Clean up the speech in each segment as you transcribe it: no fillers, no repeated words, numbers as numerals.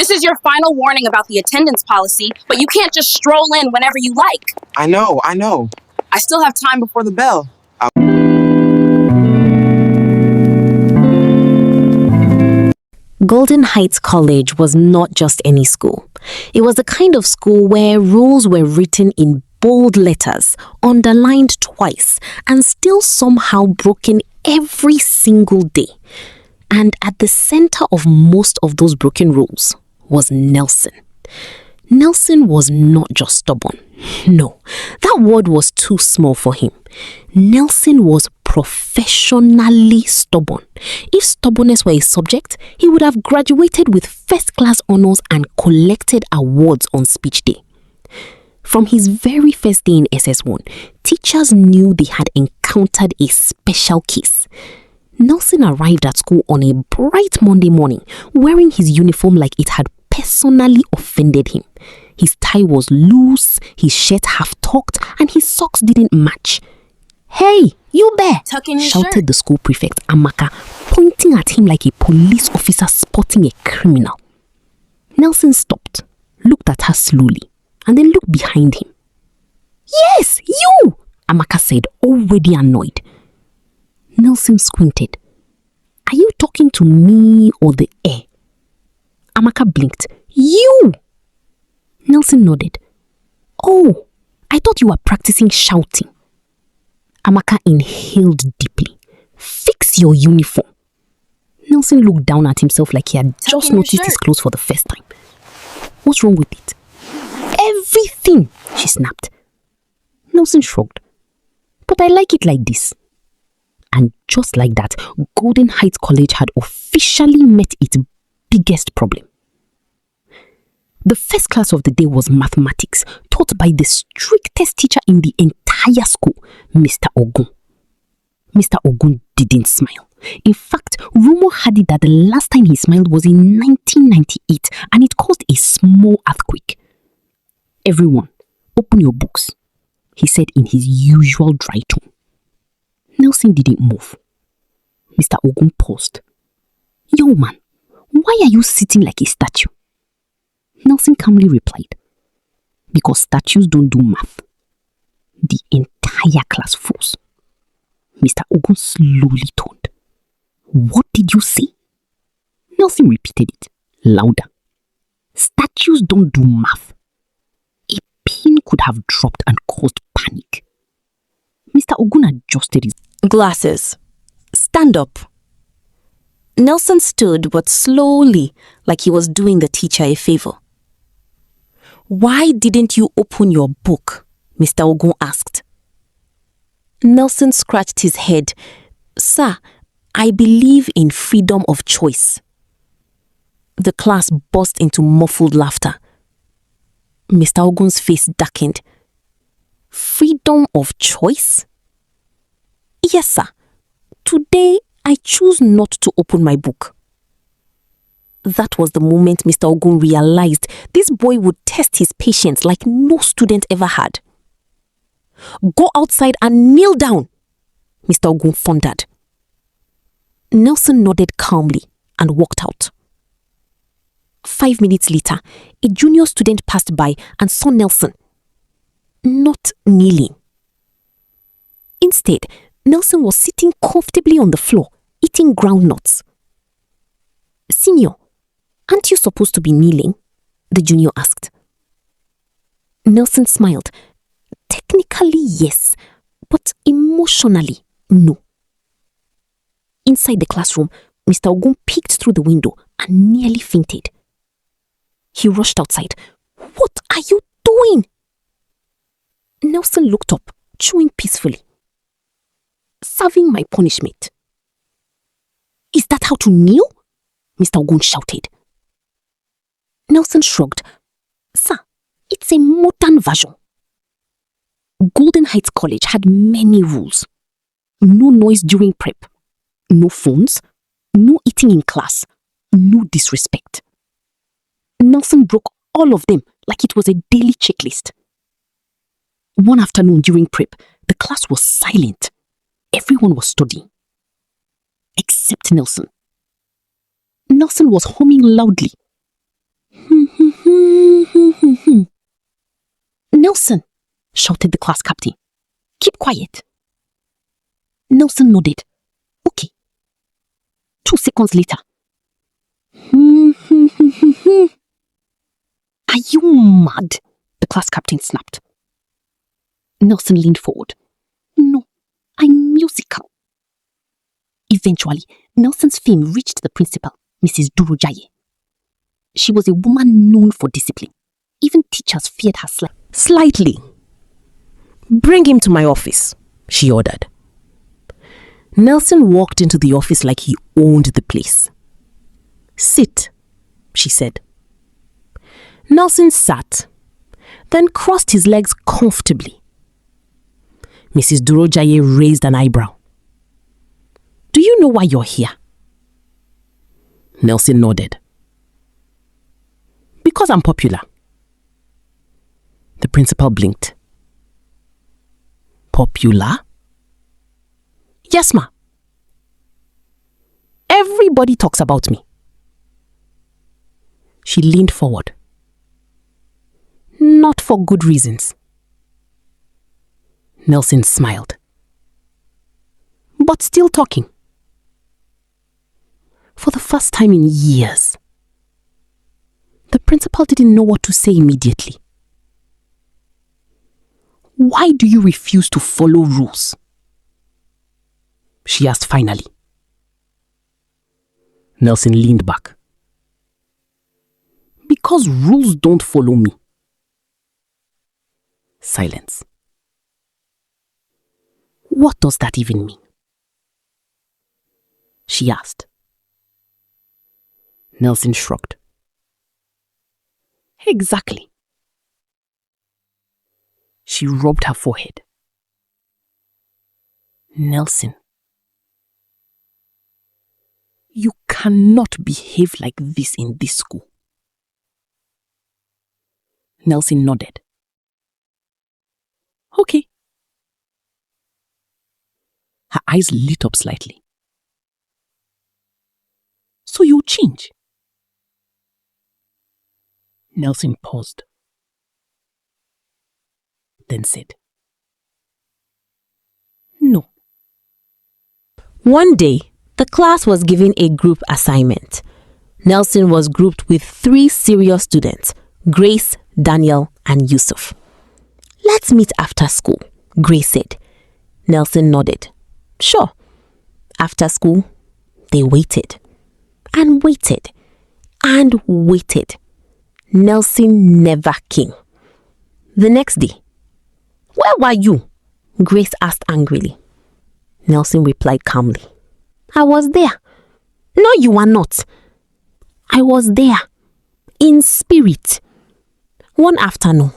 This is your final warning about the attendance policy, but you can't just stroll in whenever you like. I know. I still have time before the bell. Golden Heights College was not just any school. It was the kind of school where rules were written in bold letters, underlined twice, and still somehow broken every single day. And at the center of most of those broken rules was Nelson. Nelson was not just stubborn. No, that word was too small for him. Nelson was professionally stubborn. If stubbornness were a subject, he would have graduated with first-class honors and collected awards on speech day. From his very first day in SS1, teachers knew they had encountered a special case. Nelson arrived at school on a bright Monday morning, wearing his uniform like it had personally offended him. His tie was loose, his shirt half-tucked, and his socks didn't match. "Hey, you there!" shouted the school prefect, Amaka, pointing at him like a police officer spotting a criminal. Nelson stopped, looked at her slowly, and then looked behind him. "Yes, you!" Amaka said, already annoyed. Nelson squinted. "Are you talking to me or the air?" Amaka blinked. "You!" Nelson nodded. "Oh, I thought you were practicing shouting." Amaka inhaled deeply. "Fix your uniform." Nelson looked down at himself like he had just noticed his clothes for the first time. "What's wrong with it?" "Everything," she snapped. Nelson shrugged. "But I like it like this." And just like that, Golden Heights College had officially met its biggest problem. The first class of the day was mathematics, taught by the strictest teacher in the entire school, Mr. Ogun. Mr. Ogun didn't smile. In fact, rumor had it that the last time he smiled was in 1998, and it caused a small earthquake. "Everyone, open your books," he said in his usual dry tone. Nelson didn't move. Mr. Ogun paused. "Young man, why are you sitting like a statue?" Nelson calmly replied, "Because statues don't do math." The entire class froze. Mr. Ogun slowly turned. "What did you say?" Nelson repeated it, louder. "Statues don't do math." A pin could have dropped and caused panic. Mr. Ogun adjusted his glasses. "Stand up." Nelson stood, but slowly, like he was doing the teacher a favor. "Why didn't you open your book?" Mr. Ogun asked. Nelson scratched his head. "Sir, I believe in freedom of choice." The class burst into muffled laughter. Mr. Ogun's face darkened. "Freedom of choice?" "Yes, sir. Today, I choose not to open my book." That was the moment Mr. Ogun realized this boy would test his patience like no student ever had. "Go outside and kneel down," Mr. Ogun thundered. Nelson nodded calmly and walked out. 5 minutes later, a junior student passed by and saw Nelson, not kneeling. Instead, Nelson was sitting comfortably on the floor, eating groundnuts. "Senior, aren't you supposed to be kneeling?" the junior asked. Nelson smiled. "Technically, yes, but emotionally, no." Inside the classroom, Mr. Ogun peeked through the window and nearly fainted. He rushed outside. "What are you doing?" Nelson looked up, chewing peacefully. "Serving my punishment." "Is that how to kneel?" Mr. Ogun shouted. Nelson shrugged. "Sir, it's a modern version." Golden Heights College had many rules. No noise during prep. No phones. No eating in class. No disrespect. Nelson broke all of them like it was a daily checklist. One afternoon during prep, the class was silent. Everyone was studying. Except Nelson. Nelson was humming loudly. shouted the class captain. Keep quiet. Nelson nodded. Okay. 2 seconds later. Are you mad? The class captain snapped. Nelson leaned forward. No, I'm musical. Eventually, Nelson's fame reached the principal, Mrs. Durojaye. She was a woman known for discipline. Even teachers feared her slightly. Bring him to my office, she ordered. Nelson walked into the office like he owned the place. Sit, she said. Nelson sat, then crossed his legs comfortably. Mrs. Durojaye raised an eyebrow. Do you know why you're here? Nelson nodded. Because I'm popular. The principal blinked. Popular? Yes, ma. Everybody talks about me. She leaned forward. Not for good reasons. Nelson smiled. But still talking. For the first time in years. The principal didn't know what to say immediately. Why do you refuse to follow rules? She asked finally. Nelson leaned back. Because rules don't follow me. Silence. What does that even mean? She asked. Nelson shrugged. Exactly. She rubbed her forehead. Nelson, you cannot behave like this in this school. Nelson nodded. Okay. Her eyes lit up slightly. So you'll change? Nelson paused. Then said, No. One day, the class was given a group assignment. Nelson was grouped with 3 serious students, Grace, Daniel, and Yusuf. Let's meet after school, Grace said. Nelson nodded. Sure. After school, they waited. And waited. And waited. Nelson never came. The next day, where were you? Grace asked angrily. Nelson replied calmly. I was there. No, you are not. I was there. In spirit. One afternoon,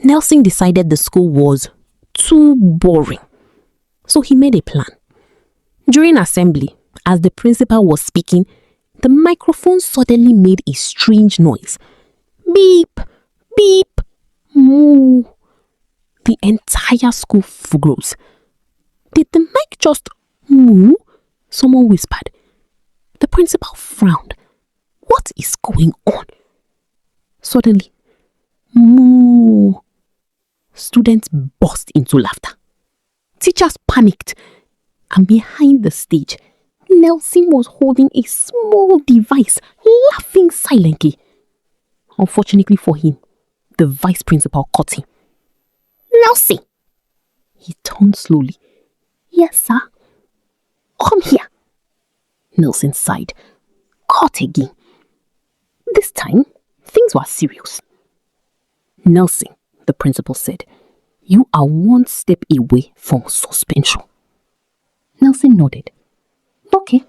Nelson decided the school was too boring. So he made a plan. During assembly, as the principal was speaking, the microphone suddenly made a strange noise. Beep, beep, moo. The entire school froze. Did the mic just moo? Someone whispered. The principal frowned. What is going on? Suddenly, moo. Students burst into laughter. Teachers panicked. And behind the stage, Nelson was holding a small device, laughing silently. Unfortunately for him, the vice principal caught him. Nelson! He turned slowly. Yes, sir. Come here. Nelson sighed. Caught again. This time, things were serious. Nelson, the principal said, you are 1 step away from suspension. Nelson nodded. Okay.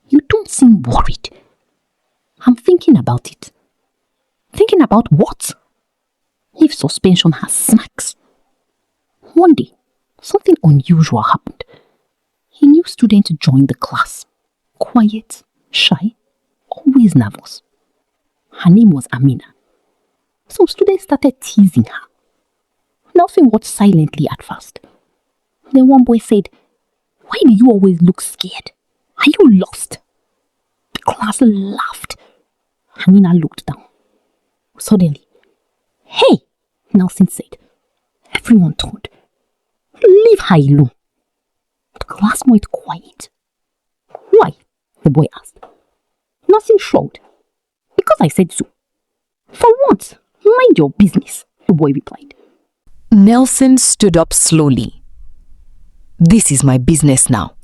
You don't seem worried. I'm thinking about it. Thinking about what? If suspension has snacks. One day, something unusual happened. A new student joined the class. Quiet, shy, always nervous. Her name was Amina. Some students started teasing her. Nelson watched silently at first. Then one boy said, Why do you always look scared? Are you lost? The class laughed. Amina looked down. Suddenly, Hey, Nelson said. everyone told. Leave her alone. The class went quiet. Why? The boy asked. Nelson shrugged. Because I said so. For once, mind your business, the boy replied. Nelson stood up slowly. This is my business now.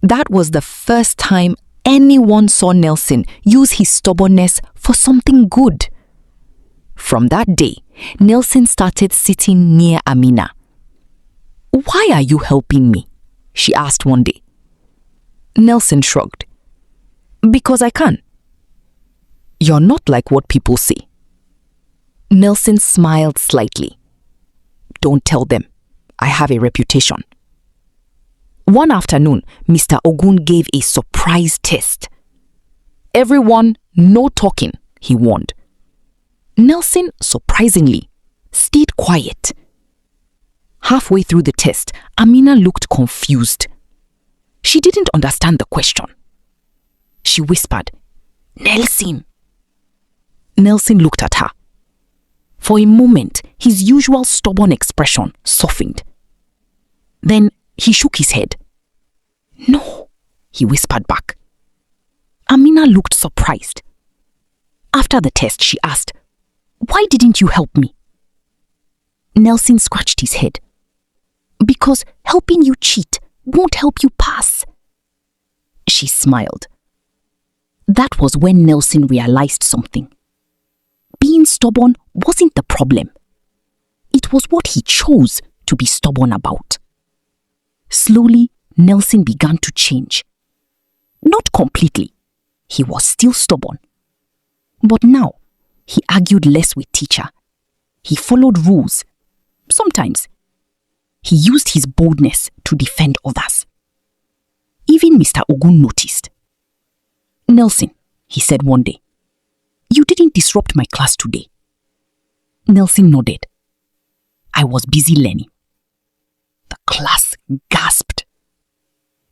That was the first time anyone saw Nelson use his stubbornness for something good. From that day, Nelson started sitting near Amina. "Why are you helping me?" she asked one day. Nelson shrugged. "Because I can." "You're not like what people say." Nelson smiled slightly. "Don't tell them. I have a reputation." One afternoon, Mr. Ogun gave a surprise test. "Everyone, no talking," he warned. Nelson, surprisingly, stayed quiet. Halfway through the test, Amina looked confused. She didn't understand the question. She whispered, "Nelson." Nelson looked at her. For a moment, his usual stubborn expression softened. Then he shook his head. "No," he whispered back. Amina looked surprised. After the test, she asked, "Why didn't you help me?" Nelson scratched his head. "Because helping you cheat won't help you pass." She smiled. That was when Nelson realized something. Being stubborn wasn't the problem. It was what he chose to be stubborn about. Slowly, Nelson began to change. Not completely. He was still stubborn. But now, he argued less with teacher. He followed rules. Sometimes, he used his boldness to defend others. Even Mr. Ogun noticed. "Nelson," he said one day, "you didn't disrupt my class today." Nelson nodded. "I was busy learning." The class gasped.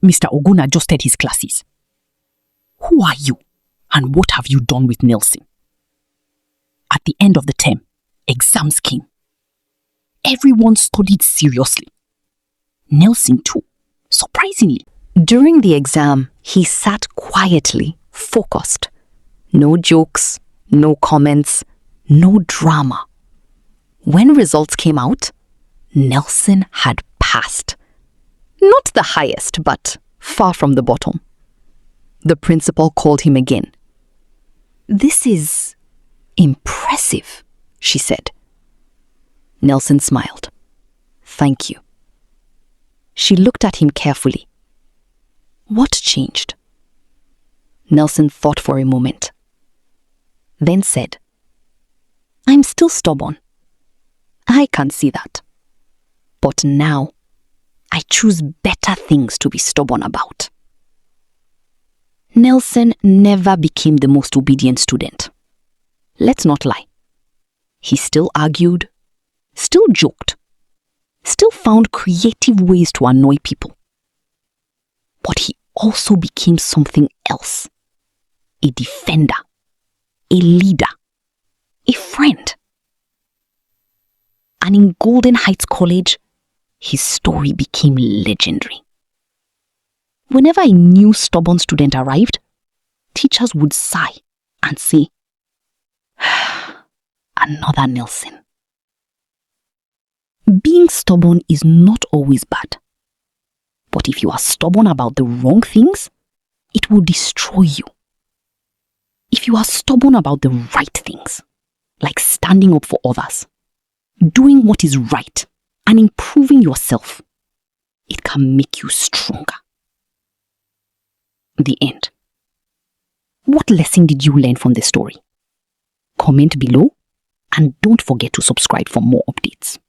Mr. Ogun adjusted his glasses. "Who are you, and what have you done with Nelson?" At the end of the term, exams came. Everyone studied seriously. Nelson too, surprisingly. During the exam, he sat quietly, focused. No jokes, no comments, no drama. When results came out, Nelson had passed. Not the highest, but far from the bottom. The principal called him again. "This is impressive," she said. Nelson smiled. "Thank you." She looked at him carefully. What changed? Nelson thought for a moment, then said, "I'm still stubborn. I can see that. But now, I choose better things to be stubborn about." Nelson never became the most obedient student. Let's not lie. He still argued, still joked, still found creative ways to annoy people. But he also became something else. A defender, a leader, a friend. And in Golden Heights College, his story became legendary. Whenever a new stubborn student arrived, teachers would sigh and say, "Another Nelson." Being stubborn is not always bad. But if you are stubborn about the wrong things, it will destroy you. If you are stubborn about the right things, like standing up for others, doing what is right, and improving yourself, it can make you stronger. The end. What lesson did you learn from this story? Comment below and don't forget to subscribe for more updates.